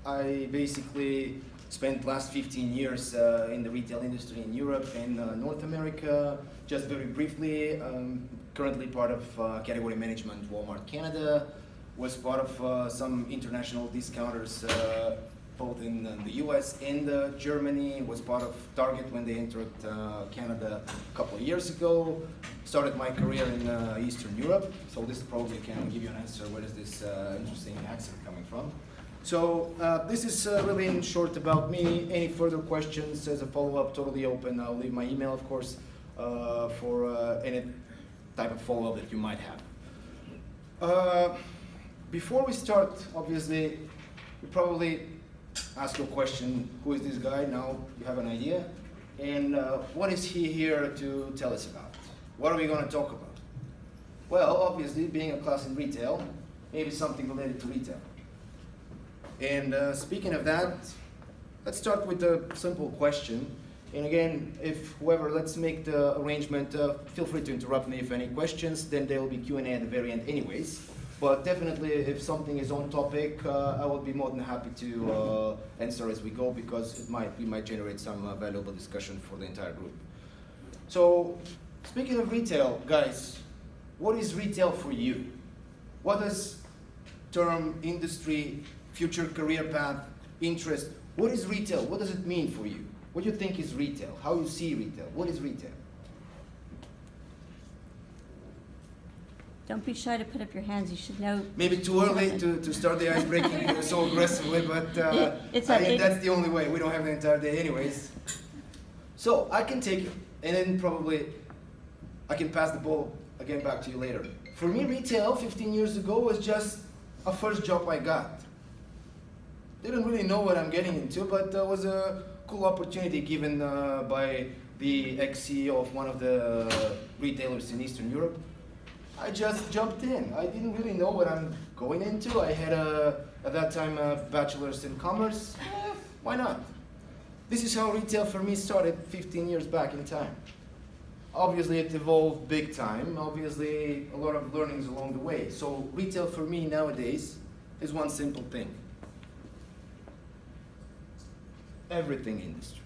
I basically spent last 15 years in the retail industry in Europe and North America. Just very briefly, currently part of category management Walmart Canada, was part of some international discounters both in the US and Germany, was part of Target when they entered Canada a couple of years ago. Started my career in Eastern Europe, so this probably can give you an answer where is this interesting accent coming from. So this is really in short about me. Any further questions as a follow-up, totally open. I'll leave my email, of course, for any type of follow-up that you might have. Before we start, obviously, you probably ask your question, who is this guy? Now you have an idea. And what is he here to tell us about? What are we going to talk about? Well, obviously, being a class in retail, maybe something related to retail. And speaking of that, let's start with a simple question. And again, if whoever, let's make the arrangement, feel free to interrupt me if any questions, then there will be Q&A at the very end anyways. But definitely, if something is on topic, I will be more than happy to answer as we go, because we might generate some valuable discussion for the entire group. So, speaking of retail, guys, what is retail for you? What does term, industry, future career path, interest, what is retail? What does it mean for you? What do you think is retail? How you see retail? What is retail? Don't be shy to put up your hands. You should know. Maybe too early to start the ice breaking so aggressively, but that's the only way. We don't have the entire day anyways. So I can take it, and then probably I can pass the ball again back to you later. For me, retail 15 years ago was just a first job I got. Didn't really know what I'm getting into, but it was a cool opportunity given by the ex-CEO of one of the retailers in Eastern Europe. I just jumped in. I didn't really know what I'm going into. I had, at that time, a bachelor's in commerce. Why not? This is how retail for me started 15 years back in time. Obviously, it evolved big time. Obviously, a lot of learnings along the way. So retail for me nowadays is one simple thing. Everything industry.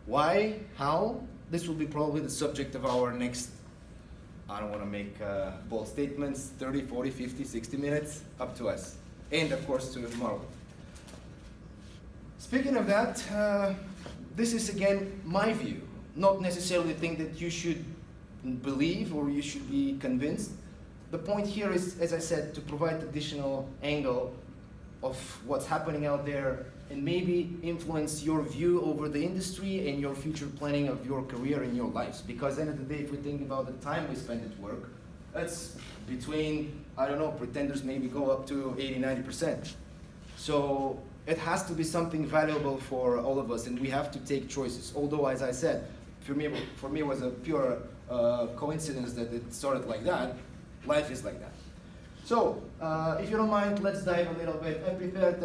Why? How? This will be probably the subject of our next, I don't want to make bold statements, 30, 40, 50, 60 minutes, up to us. And of course to tomorrow. Speaking of that, this is again my view. Not necessarily the thing that you should believe or you should be convinced. The point here is, as I said, to provide additional angle of what's happening out there and maybe influence your view over the industry and your future planning of your career and your lives. Because at the end of the day, if we think about the time we spend at work, that's between, I don't know, pretenders maybe go up to 80, 90%. So it has to be something valuable for all of us, and we have to take choices. Although, as I said, for me it was a pure coincidence that it started like that. Life is like that. So, if you don't mind, let's dive a little bit. I prepared,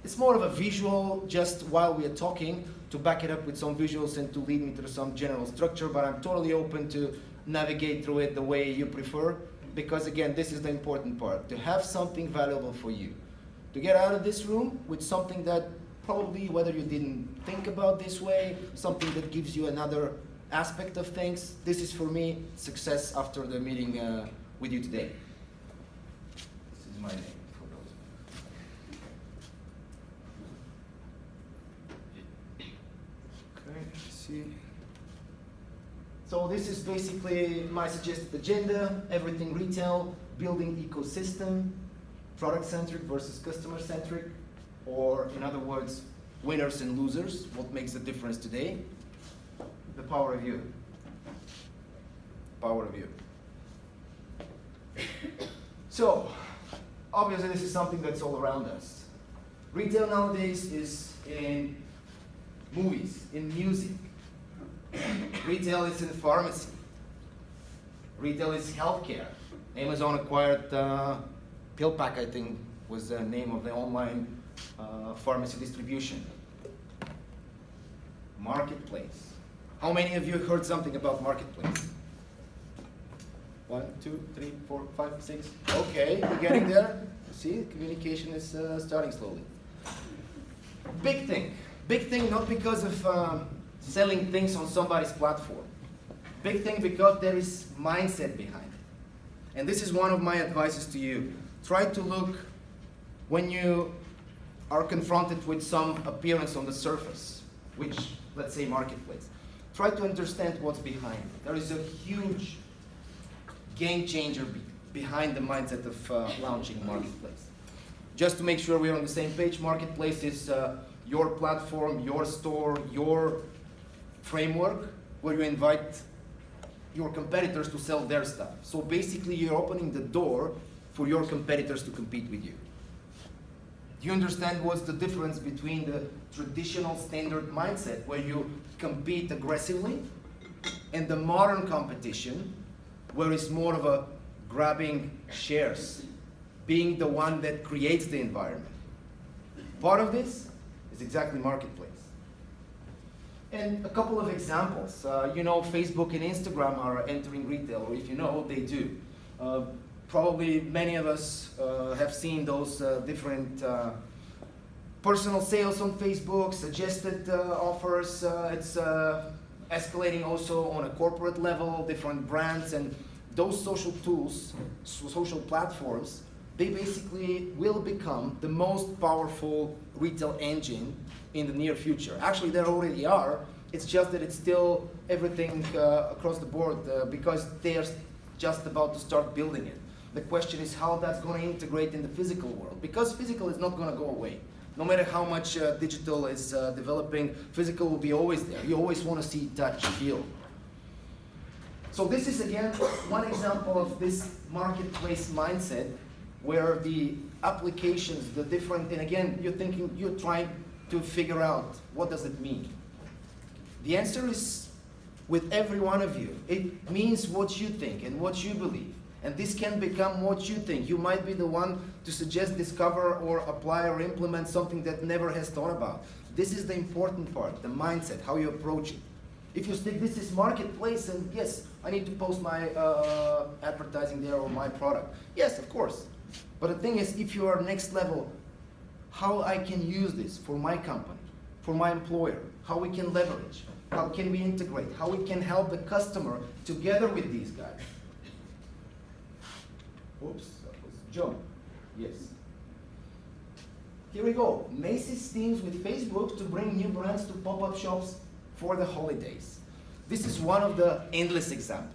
it's more of a visual, just while we are talking, to back it up with some visuals and to lead me through some general structure, but I'm totally open to navigate through it the way you prefer, because again, this is the important part, to have something valuable for you. To get out of this room with something that probably, whether you didn't think about this way, something that gives you another aspect of things, this is for me success after the meeting with you today. This is my name for those. Okay, let's see. So this is basically my suggested agenda, everything retail, building ecosystem, product-centric versus customer-centric, or in other words, winners and losers, what makes the difference today? The power of you. Power of you. So, obviously this is something that's all around us. Retail nowadays is in movies, in music. Retail is in pharmacy. Retail is healthcare. Amazon acquired PillPack, I think, was the name of the online pharmacy distribution. Marketplace. How many of you heard something about marketplace? 1, 2, 3, 4, 5, 6. Okay, you're getting there. See, communication is starting slowly. Big thing not because of selling things on somebody's platform. Big thing because there is mindset behind it. And this is one of my advices to you. Try to look when you are confronted with some appearance on the surface, which, let's say, marketplace. Try to understand what's behind it. There is a huge game changer behind the mindset of launching marketplace. Just to make sure we're on the same page, marketplace is your platform, your store, your framework where you invite your competitors to sell their stuff. So basically you're opening the door for your competitors to compete with you. Do you understand what's the difference between the traditional standard mindset where you compete aggressively and the modern competition where it's more of a grabbing shares, being the one that creates the environment? Part of this is exactly marketplace. And a couple of examples. You know, Facebook and Instagram are entering retail, or if you know, they do. Probably many of us have seen those different personal sales on Facebook, suggested offers. It's escalating also on a corporate level, different brands, and those social tools, social platforms, they basically will become the most powerful retail engine in the near future. Actually, there already are. It's just that it's still everything across the board because they are just about to start building it. The question is how that's going to integrate in the physical world, because physical is not going to go away. No matter how much digital is developing, physical will be always there. You always want to see, touch, feel. So this is again one example of this marketplace mindset where the applications, the different, and again, you're trying to figure out what does it mean. The answer is with every one of you. It means what you think and what you believe. And this can become what you think. You might be the one to suggest, discover, or apply or implement something that never has thought about. This is the important part, the mindset, how you approach it. If you think this is marketplace, and yes, I need to post my advertising there or my product. Yes, of course. But the thing is, if you are next level, how I can use this for my company, for my employer, how we can leverage, how can we integrate, how we can help the customer together with these guys. Oops, that was John. Yes. Here we go. Macy's teams with Facebook to bring new brands to pop-up shops for the holidays. This is one of the endless examples.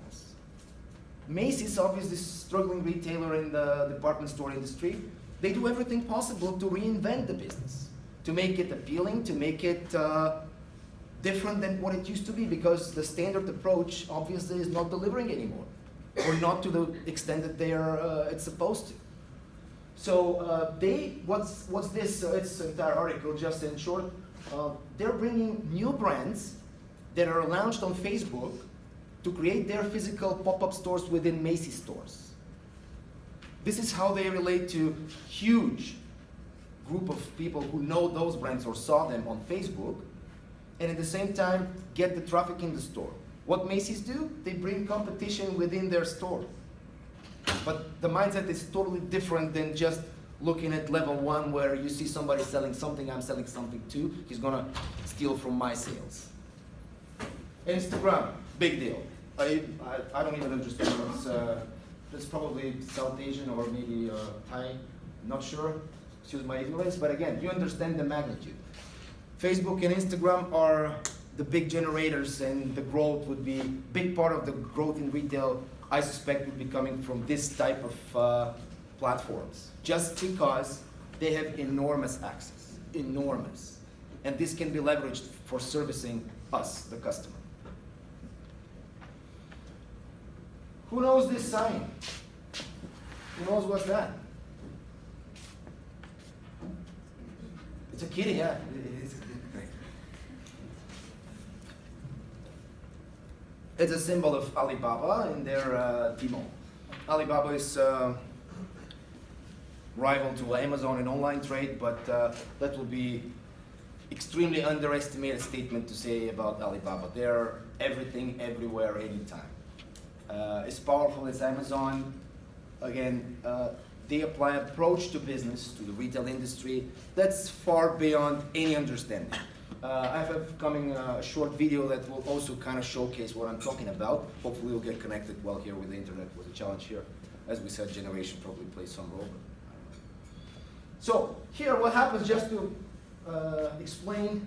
Macy's, obviously struggling retailer in the department store industry, they do everything possible to reinvent the business, to make it appealing, to make it different than what it used to be, because the standard approach obviously is not delivering anymore, or not to the extent that they are it's supposed to. So what's this? It's an entire article, just in short. They're bringing new brands that are launched on Facebook to create their physical pop-up stores within Macy's stores. This is how they relate to huge group of people who know those brands or saw them on Facebook, and at the same time get the traffic in the store. What Macy's do? They bring competition within their store. But the mindset is totally different than just looking at level one where you see somebody selling something, I'm selling something too, he's gonna steal from my sales. Instagram, big deal. I don't even understand. It's probably South Asian or maybe Thai, not sure, excuse my ignorance, but again, you understand the magnitude. Facebook and Instagram are the big generators, and the growth would be, big part of the growth in retail, I suspect, would be coming from this type of platforms, just because they have enormous access, enormous. And this can be leveraged for servicing us, the customer. Who knows this sign? Who knows what's that? It's a kitty, yeah. It's a symbol of Alibaba in their Tmall. Alibaba is rival to Amazon in online trade, but that will be extremely underestimated statement to say about Alibaba. They're everything, everywhere, anytime. As powerful as Amazon, again, They apply an approach to business, to the retail industry, that's far beyond any understanding. I have coming a short video that will also kind of showcase what I'm talking about. Hopefully we'll get connected well here with the internet was a challenge here. As we said, generation probably plays some role. So here what happens, just to explain,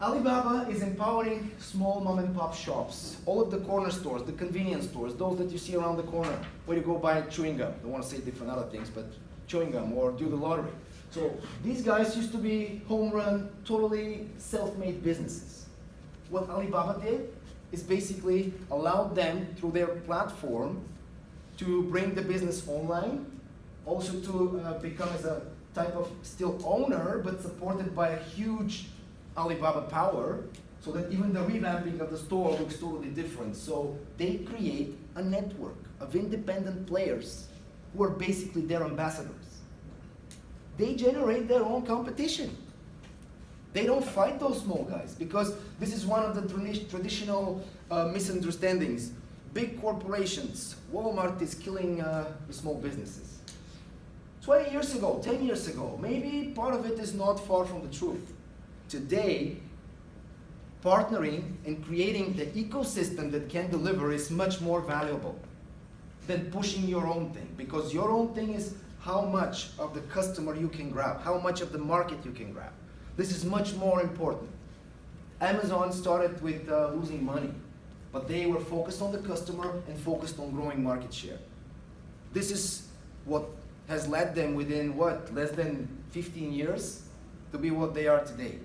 Alibaba is empowering small mom and pop shops, all of the corner stores, the convenience stores, those that you see around the corner, where you go buy chewing gum. I don't want to say different other things, but chewing gum or do the lottery. So these guys used to be home run, totally self-made businesses. What Alibaba did is basically allowed them through their platform to bring the business online, also to become as a type of still owner, but supported by a huge Alibaba power, so that even the revamping of the store looks totally different. So they create a network of independent players who are basically their ambassadors. They generate their own competition. They don't fight those small guys, because this is one of the traditional misunderstandings. Big corporations, Walmart is killing the small businesses. 20 years ago, 10 years ago, maybe part of it is not far from the truth. Today, partnering and creating the ecosystem that can deliver is much more valuable than pushing your own thing, because your own thing is how much of the customer you can grab, how much of the market you can grab. This is much more important. Amazon started with losing money, but they were focused on the customer and focused on growing market share. This is what has led them within, what, less than 15 years to be what they are today.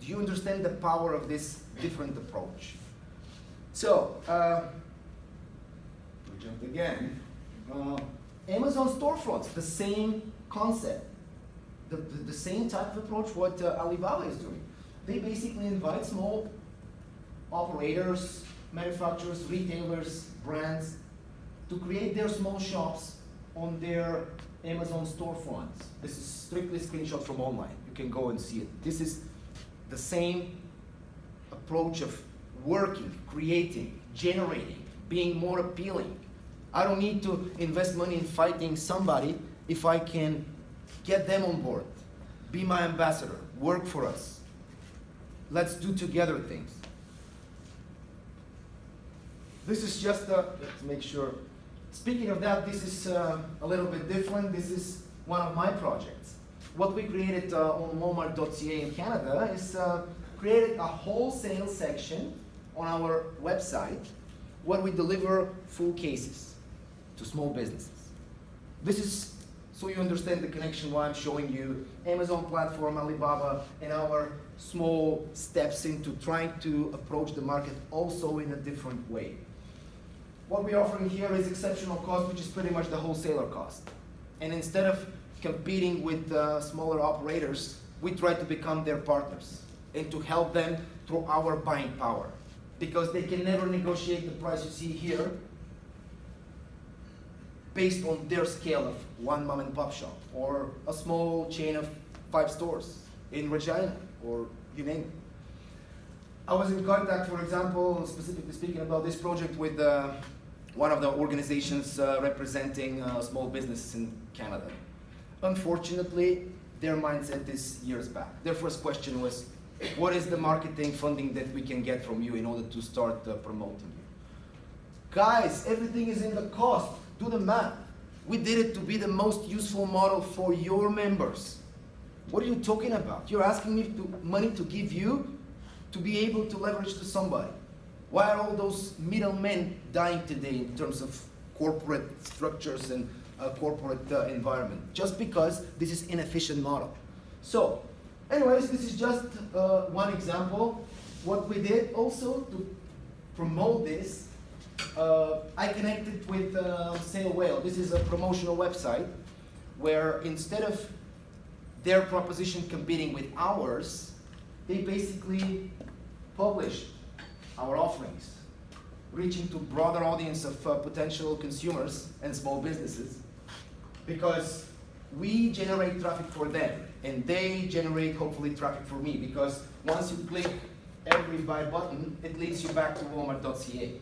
Do you understand the power of this different approach? So, we jump again. Amazon storefronts, the same concept, the same type of approach what Alibaba is doing. They basically invite small operators, manufacturers, retailers, brands to create their small shops on their Amazon storefronts. This is strictly a screenshot from online. You can go and see it. This is the same approach of working, creating, generating, being more appealing. I don't need to invest money in fighting somebody if I can get them on board. Be my ambassador, work for us. Let's do together things. This is just let's make sure. Speaking of that, this is a little bit different. This is one of my projects. What we created on Walmart.ca in Canada is created a wholesale section on our website where we deliver full cases to small businesses. This is so you understand the connection why I'm showing you Amazon platform, Alibaba, and our small steps into trying to approach the market also in a different way. What we're offering here is exceptional cost, which is pretty much the wholesaler cost. And instead of competing with smaller operators, we try to become their partners and to help them through our buying power. Because they can never negotiate the price you see here based on their scale of one mom and pop shop or a small chain of 5 stores in Regina or you name it. I was in contact, for example, specifically speaking about this project with one of the organizations representing small businesses in Canada. Unfortunately, their mindset is years back. Their first question was, what is the marketing funding that we can get from you in order to start promoting you? Guys, everything is in the cost. Do the math. We did it to be the most useful model for your members. What are you talking about? You're asking me money to give you to be able to leverage to somebody. Why are all those middlemen dying today in terms of corporate structures and corporate environment? Just because this is an inefficient model. So, anyways, this is just one example. What we did also to promote this, I connected with Sail Whale. This is a promotional website where instead of their proposition competing with ours, they basically published our offerings, reaching to broader audience of potential consumers and small businesses, because we generate traffic for them and they generate hopefully traffic for me, because once you click every buy button, it leads you back to Walmart.ca.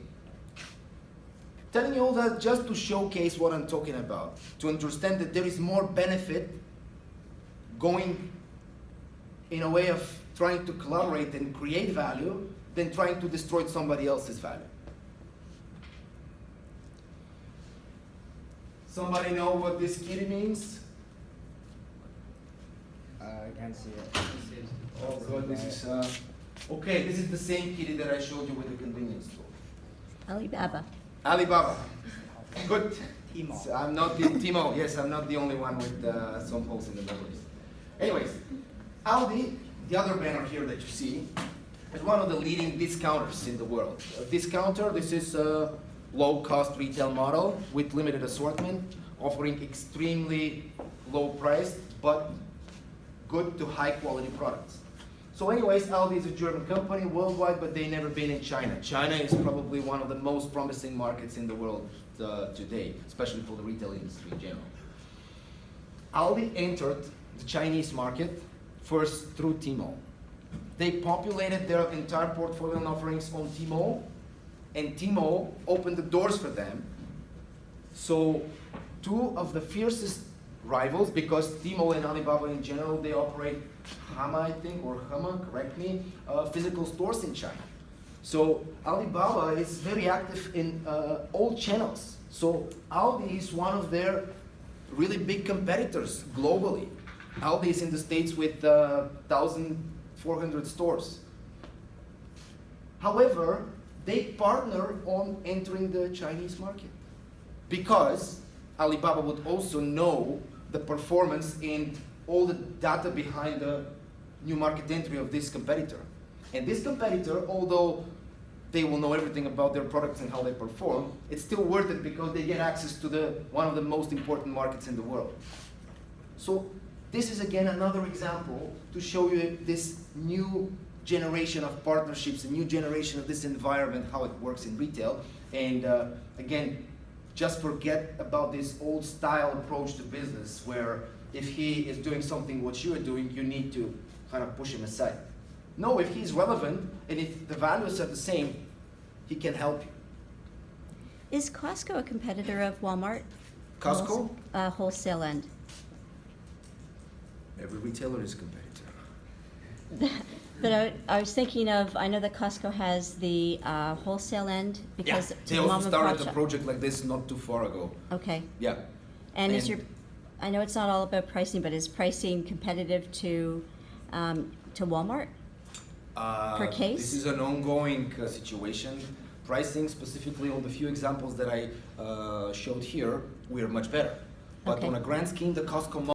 telling you all that just to showcase what I'm talking about, to understand that there is more benefit going in a way of trying to collaborate and create value than trying to destroy somebody else's value. Somebody know what this kitty means? I can't see it. Oh God, this is, okay, this is the same kitty that I showed you with the convenience store. Alibaba. Alibaba. Good. Timo. So I'm not the Timo. Yes, I'm not the only one with some holes in the memories. Anyways, Aldi, the other banner here that you see, is one of the leading discounters in the world. A discounter, this is a low-cost retail model with limited assortment, offering extremely low-priced but good to high-quality products. So anyways, Aldi is a German company worldwide, but they've never been in China. China is probably one of the most promising markets in the world today, especially for the retail industry in general. Aldi entered the Chinese market first through Tmall. They populated their entire portfolio and offerings on Tmall, and Tmall opened the doors for them. So two of the fiercest rivals, because Tmall and Alibaba in general, they operate Hama, I think, or Hama, correct me, physical stores in China. So Alibaba is very active in all channels. So Aldi is one of their really big competitors globally. Aldi is in the States with 1,400 stores. However, they partner on entering the Chinese market because Alibaba would also know the performance and all the data behind the new market entry of this competitor. And this competitor, although they will know everything about their products and how they perform, it's still worth it because they get access to one of the most important markets in the world. So this is again another example to show you this new generation of partnerships, a new generation of this environment, how it works in retail. And again, just forget about this old style approach to business where if he is doing something what you are doing, you need to kind of push him aside. No, if he's relevant and if the values are the same, he can help you. Is Costco a competitor of Walmart? Costco? Wholesale end. Every retailer is a competitor. But I was thinking of, I know that Costco has the wholesale end because they mom also and started pop a shop. project like this not too far ago. Okay. Yeah. And is your, I know it's not all about pricing, but is pricing competitive to Walmart? Per case? This is an ongoing situation. Pricing, specifically on the few examples that I showed here, we are much better. But Okay. on a grand scheme, the Costco